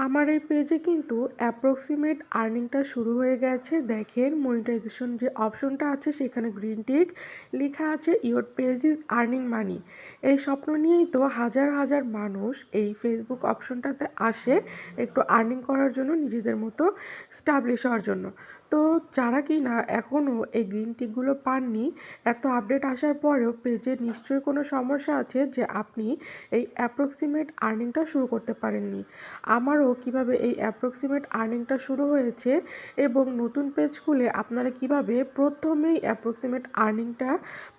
আমার এই পেজে কিন্তু অ্যাপ্রক্সিমেট আর্নিংটা শুরু হয়ে গেছে। দেখেন মনিটাইজেশন যে অপশনটা আছে সেখানে গ্রিন টিক লেখা আছে your page is earning money. এই স্বপ্ন নিয়েই তো হাজার হাজার মানুষ এই ফেসবুক অপশনটাতে আসে একটু আর্নিং করার জন্য, নিজেদের মতো স্টাবলিশ হওয়ার জন্য। তো যারা কি না এখনও এই গ্রিন টিকগুলো পাননি, এত আপডেট আসার পরেও পেজে নিশ্চয়ই কোনো সমস্যা আছে যে আপনি এই অ্যাপ্রক্সিমেট আর্নিংটা শুরু করতে পারেননি। আমারও কিভাবে এই অ্যাপ্রক্সিমেট আর্নিংটা শুরু হয়েছে এবং নতুন পেজ খুলে আপনারা কিভাবে প্রথমেই অ্যাপ্রক্সিমেট আর্নিংটা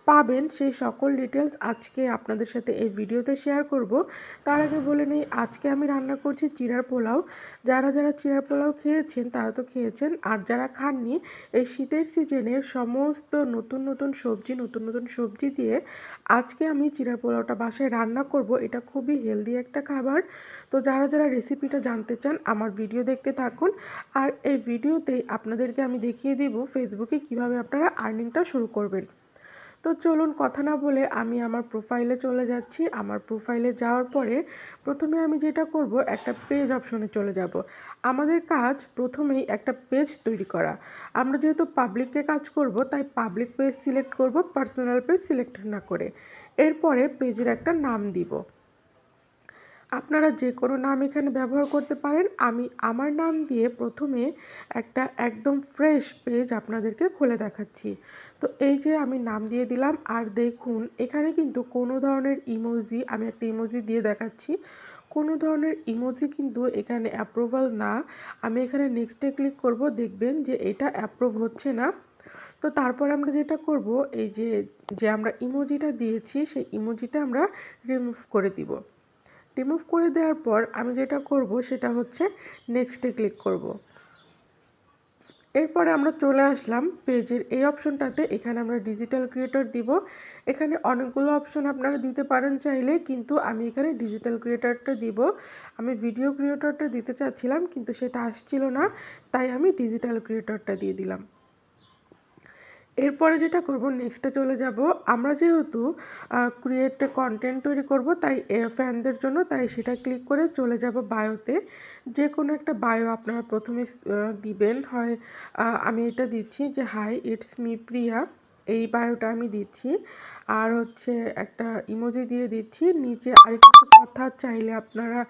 পাবেন সেই সকল ডিটেলস আজকে আপনাদের সাথে এই ভিডিওতে শেয়ার করব। তার আগে বলে নেই, আজকে আমি রান্না করছি চিড়ার পোলাও। যারা যারা চিড়ার পোলাও খেয়েছেন তারা তো খেয়েছেন, আর যারা খাননি এই শীতের সিজনে সমস্ত নতুন নতুন সবজি দিয়ে আজকে আমি চিড়ার পোলাওটা বাসায় রান্না করব। এটা খুবই হেলদি একটা খাবার। তো যারা যারা রেসিপিটা জানতে চান আমার ভিডিও দেখতে থাকুন, আর এই ভিডিওতেই আপনাদেরকে আমি দেখিয়ে দিব ফেসবুকে কিভাবে আপনারা আর্নিংটা শুরু করবেন। তো চলুন কথা না বলে আমি আমার প্রোফাইলে চলে যাচ্ছি। আমার প্রোফাইলে যাওয়ার পরে প্রথমে আমি যেটা করব, একটা পেজ অপশনে চলে যাব। আমাদের কাজ প্রথমেই একটা পেজ তৈরি করা। আমরা যেহেতু পাবলিকে কাজ করব তাই পাবলিক পেজ সিলেক্ট করব, পার্সোনাল পেজ সিলেক্ট না করে। এরপরে পেজের একটা নাম দিব। আপনারা যে কোনো নাম এখানে ব্যবহার করতে পারেন। আমি আমার নাম দিয়ে প্রথমে একটা একদম ফ্রেশ পেজ আপনাদেরকে খুলে দেখাচ্ছি। তো এই যে আমি নাম দিয়ে দিলাম, আর দেখুন এখানে কিন্তু কোনো ধরনের ইমোজি, আমি একটা ইমোজি দিয়ে দেখাচ্ছি, কোনো ধরনের ইমোজি কিন্তু এখানে অ্যাপ্রুভাল না। আমি এখানে নেক্সটে ক্লিক করব, দেখবেন যে এটা অ্যাপ্রুভ হচ্ছে না। তো তারপর আমরা যেটা করব, এই যে যে আমরা ইমোজিটা দিয়েছি সেই ইমোজিটা আমরা রিমুভ করে দিব। রিমুভ করে দেওয়ার পর আমি যেটা করব সেটা হচ্ছে নেক্সটে ক্লিক করব। এরপরে আমরা চলে আসলাম পেজের এই অপশনটাতে। এখানে আমরা ডিজিটাল ক্রিয়েটর দিব। এখানে অনেকগুলো অপশন আপনারা দিতে পারেন চাইলে, কিন্তু আমি এখানে ডিজিটাল ক্রিয়েটরটা দিব। আমি ভিডিও ক্রিয়েটরটা দিতে চাচ্ছিলাম কিন্তু সেটা আসছিল না, তাই আমি ডিজিটাল ক্রিয়েটরটা দিয়ে দিলাম। এরপরে যেটা করব, নেক্সটে চলে যাব। আমরা যেহেতু ক্রিয়েট কন্টেন্ট তৈরি করব তাই ফ্যানদের জন্য, তাই সেটা ক্লিক করে চলে যাব বায়োতে। যে কোনো একটা বায়ো আপনারা প্রথমে দিবেন। হয় আমি এটা দিচ্ছি যে হাই ইটস মি প্রিয়া, এই বায়োটা আমি দিচ্ছি। আর হচ্ছে একটা ইমোজি দিয়ে দিচ্ছি। নিচে আর কিছু কথা চাইলে আপনারা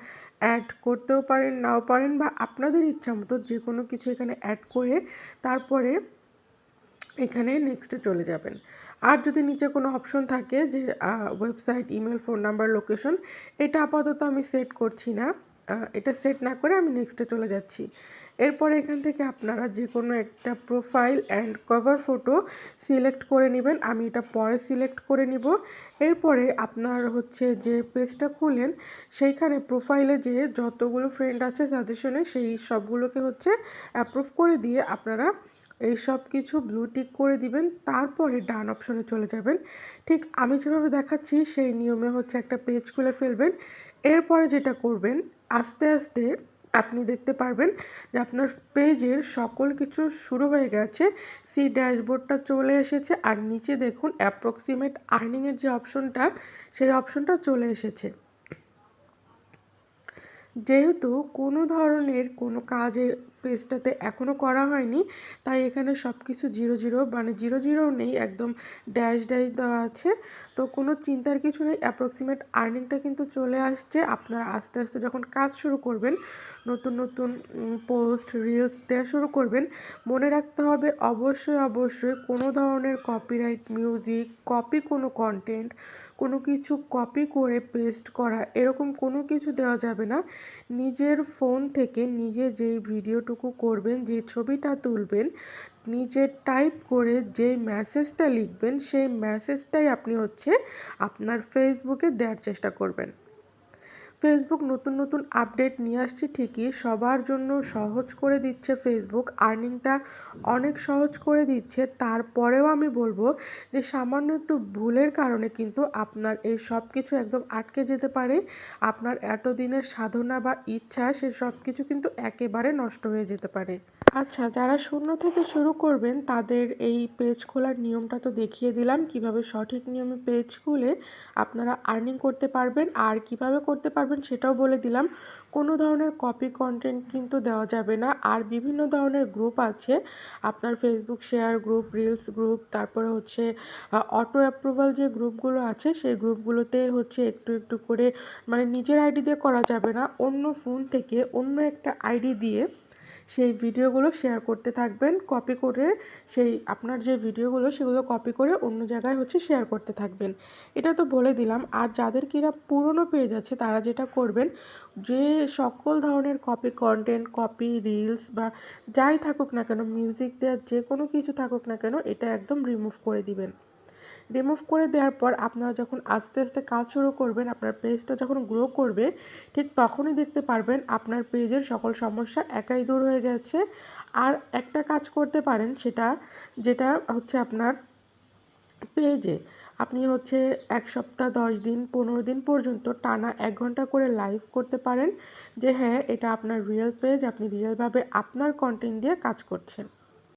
অ্যাড করতেও পারেন, নাও পারেন, বা আপনাদের ইচ্ছা মতো যে কোনো কিছু এখানে অ্যাড করে তারপরে এখানে নেক্সটে চলে যাবেন। আর যদি নিচে কোনো অপশন থাকে যে website, email, phone number, location, এটা আপাতত আমি সেট করছি না। এটা সেট না করে আমি নেক্সটে চলে যাচ্ছি। এরপরে এখান থেকে আপনারা যে কোনো একটা profile and cover photo select করে নেবেন। আমি এটা পরে সিলেক্ট করে নিব। এরপরে আপনার হচ্ছে যে পেজটা খুলেন সেইখানে প্রোফাইলে যে যতগুলো ফ্রেন্ড আছে সাজেশনে সেই সবগুলোকে হচ্ছে অ্যাপ্রুভ করে দিয়ে আপনারা এই সব কিছু ব্লু টিক করে দিবেন। তারপরে ডান অপশনে চলে যাবেন। ঠিক আমি যেভাবে দেখাচ্ছি সেই নিয়মে হচ্ছে একটা পেজ খুলে ফেলবেন। এরপরে যেটা করবেন, আস্তে আস্তে আপনি দেখতে পারবেন যে আপনার পেজের সকল কিছু শুরু হয়ে গেছে। সি ড্যাশবোর্ডটা চলে এসেছে, আর নিচে দেখুন অ্যাপ্রক্সিমেট আর্নিংয়ের যে অপশনটা সেই অপশনটা চলে এসেছে। যেহেতু কোনো ধরনের কোনো কাজ এই পেজটাতে এখনও করা হয়নি, তাই এখানে সব কিছু জিরো জিরো, মানে জিরো জিরোও নেই, একদম ড্যাশ ড্যাশ দেওয়া আছে। তো কোনো চিন্তার কিছু নেই, অ্যাপ্রক্সিমেট আর্নিংটা কিন্তু চলে আসছে। আপনারা আস্তে আস্তে যখন কাজ শুরু করবেন, নতুন নতুন পোস্ট রিলস দেওয়া শুরু করবেন, মনে রাখতে হবে অবশ্যই অবশ্যই কোনো ধরনের কপিরাইট মিউজিক, কপি কোনো কন্টেন্ট, কোনো কিছু কপি করে পেস্ট করা এরকম কোনো কিছু দেওয়া যাবে না। নিজের ফোন থেকে নিজে যেই ভিডিওটুকু করবেন, যে ছবিটা তুলবেন, নিজে টাইপ করে যেই মেসেজটা লিখবেন সেই মেসেজটাই আপনি হচ্ছে আপনার ফেসবুকে দেওয়ার চেষ্টা করবেন। ফেসবুক নতুন নতুন আপডেট নিয়ে আসছে ঠিকই, সবার জন্য সহজ করে দিচ্ছে ফেসবুক, আর্নিংটা অনেক সহজ করে দিচ্ছে। তারপরেও আমি বলবো যে সামান্য একটু ভুলের কারণে কিন্তু আপনার এই সব কিছু একদম আটকে যেতে পারে। আপনার এতদিনের সাধনা বা ইচ্ছা সে সব কিছু কিন্তু একেবারে নষ্ট হয়ে যেতে পারে। আচ্ছা, যারা শূন্য থেকে শুরু করবেন তাদের এই পেজ খোলার নিয়মটা তো দেখিয়ে দিলাম, কিভাবে সঠিক নিয়মে পেজ খুলে আপনারা আর্নিং করতে পারবেন। আর কিভাবে করতে পারবেন পারবেন সেটাও বলে দিলাম। কোনো ধরনের কপি কনটেন্ট কিন্তু দেওয়া যাবে না। আর বিভিন্ন ধরনের গ্রুপ আছে। আপনার Facebook share group, reels group, তারপরে হচ্ছে অটো অ্যাপ্রুভাল যে গ্রুপগুলো আছে সেই গ্রুপগুলোতে হচ্ছে একটু, একটু করে মানে নিজের আইডি দিয়ে করা যাবে না। অন্য ফোন থেকে অন্য একটা আইডি দিয়ে সেই ভিডিওগুলো শেয়ার করতে থাকবেন। কপি করে সেই আপনার যে ভিডিওগুলো সেগুলো কপি করে অন্য জায়গায় হচ্ছে শেয়ার করতে থাকবেন। এটা তো বলে দিলাম। আর যাদের কিনা পুরনো পেজ আছে তারা যেটা করবেন, যে সকল ধরনের কপি কনটেন্ট, কপি রিলস বা যাই থাকুক না কেন, মিউজিক দেওয়ার যে কোনো কিছু থাকুক না কেন, এটা একদম রিমুভ করে দিবেন। রিমুভ করে দেওয়ার পর আপনারা যখন আস্তে আস্তে কাজ শুরু করবেন, আপনার পেজটা যখন গ্রো করবে, ঠিক তখনই দেখতে পারবেন আপনার পেজের সকল সমস্যা একাই দূর হয়ে গেছে। আর একটা কাজ করতে পারেন, যেটা হচ্ছে আপনার পেজে আপনি হচ্ছে ১ সপ্তাহ, ১০ দিন, ১৫ দিন পর্যন্ত টানা ১ ঘন্টা করে লাইভ করতে পারেন, যে হ্যাঁ, এটা আপনার রিয়েল পেজ, আপনি রিয়েলভাবে আপনার কনটেন্ট দিয়ে কাজ করছেন।